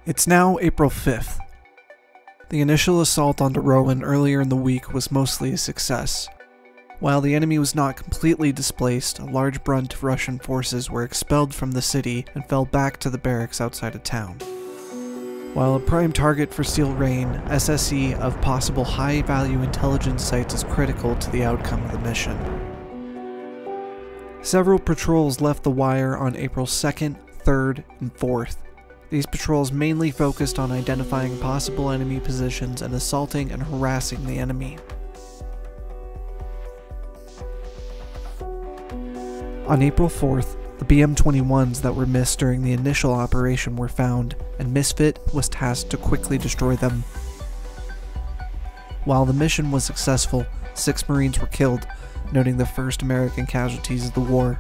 It's now April 5th. The initial assault onto Rowan earlier in the week was mostly a success. While the enemy was not completely displaced, a large brunt of Russian forces were expelled from the city and fell back to the barracks outside of town. While a prime target for Steel Rain, SSE of possible high-value intelligence sites is critical to the outcome of the mission. Several patrols left the wire on April 2nd, 3rd, and 4th. These patrols mainly focused on identifying possible enemy positions and assaulting and harassing the enemy. On April 4th, the BM-21s that were missed during the initial operation were found, and Misfit was tasked to quickly destroy them. While the mission was successful, 6 Marines were killed, noting the first American casualties of the war.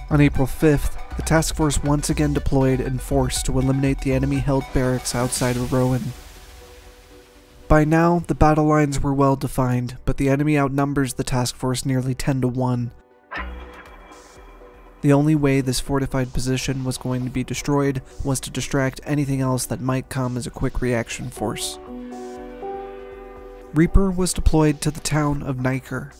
On April 5th, the task force once again deployed in force to eliminate the enemy-held barracks outside of Rowan. By now, the battle lines were well defined, but the enemy outnumbers the task force nearly 10 to 1. The only way this fortified position was going to be destroyed was to distract anything else that might come as a quick reaction force. Reaper was deployed to the town of Niker.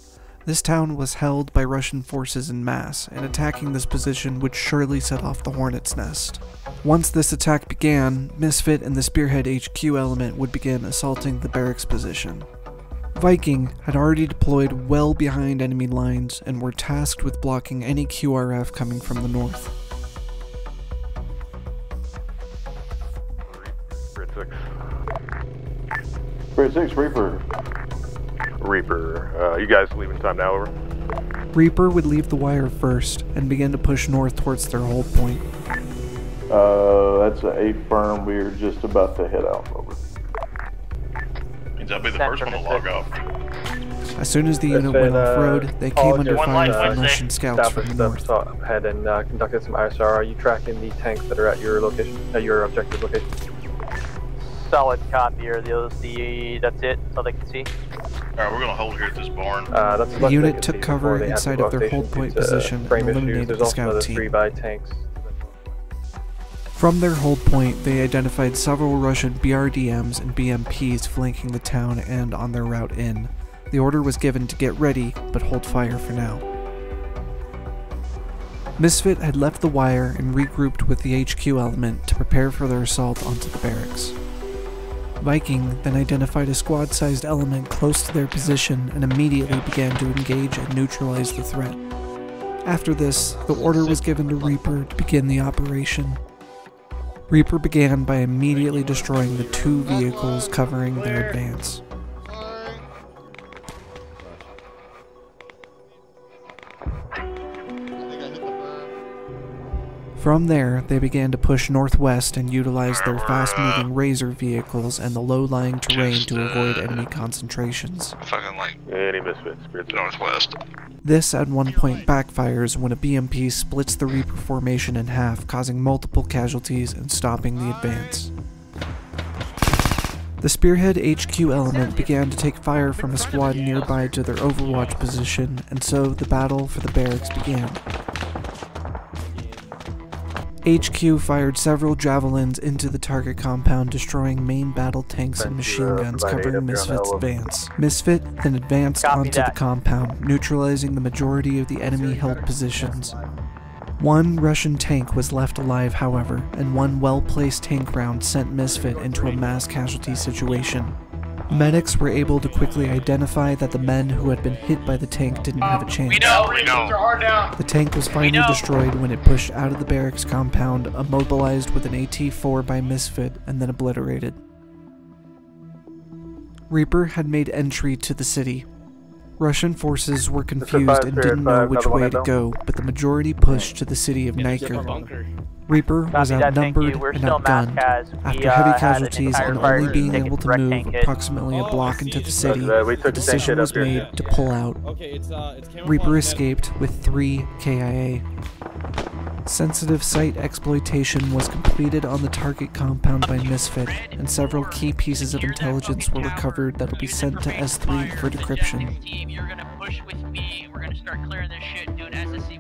This town was held by Russian forces en masse, and attacking this position would surely set off the Hornet's Nest. Once this attack began, Misfit and the Spearhead HQ element would begin assaulting the barracks position. Viking had already deployed well behind enemy lines and were tasked with blocking any QRF coming from the north. Grade 6, Reaper. Reaper, you guys leaving time now, over? Reaper would leave the wire first and begin to push north towards their hold point. That's an 8 firm. We're just about to head out, over. Means I'll be the first one to log off. As soon as the unit went off-road, they came under fire from Russian scouts from the north. Ahead and conducted some ISR. Are you tracking the tanks that are at your location, your objective location? Solid copy, or that's it, that's all they can see. Alright, we're gonna hold here at this barn. The unit took cover inside of their hold point position and eliminated the scout team. From their hold point, they identified several Russian BRDMs and BMPs flanking the town and on their route in. The order was given to get ready, but hold fire for now. Misfit had left the wire and regrouped with the HQ element to prepare for their assault onto the barracks. Viking then identified a squad-sized element close to their position and immediately began to engage and neutralize the threat. After this, the order was given to Reaper to begin the operation. Reaper began by immediately destroying the 2 vehicles covering their advance. From there, they began to push northwest and utilize their fast-moving Razor vehicles and the low-lying terrain to avoid enemy concentrations. Fucking like any Misfits, northwest. This at one point backfires when a BMP splits the Reaper formation in half, causing multiple casualties and stopping the advance. The Spearhead HQ element began to take fire from a squad nearby to their overwatch position, and so the battle for the barracks began. HQ fired several javelins into the target compound, destroying main battle tanks and machine guns covering Misfit's advance. Misfit then advanced onto the compound, neutralizing the majority of the enemy-held positions. 1 Russian tank was left alive, however, and 1 well-placed tank round sent Misfit into a mass casualty situation. Medics were able to quickly identify that the men who had been hit by the tank didn't have a chance. We know. The tank was finally destroyed when it pushed out of the barracks compound, immobilized with an AT-4 by Misfit, and then obliterated. Reaper had made entry to the city. Russian forces were confused and didn't know which way to go, but the majority pushed to the city of Niker. Reaper was outnumbered and outgunned. After heavy casualties and only being able to move approximately a block into the city, the decision was made to pull out. Reaper escaped with 3 KIA. Sensitive site exploitation was completed on the target compound by Misfit, and several key pieces of intelligence were recovered that will be sent to S3 for decryption. You're gonna push with me. We're gonna start clearing this shit, doing SSC.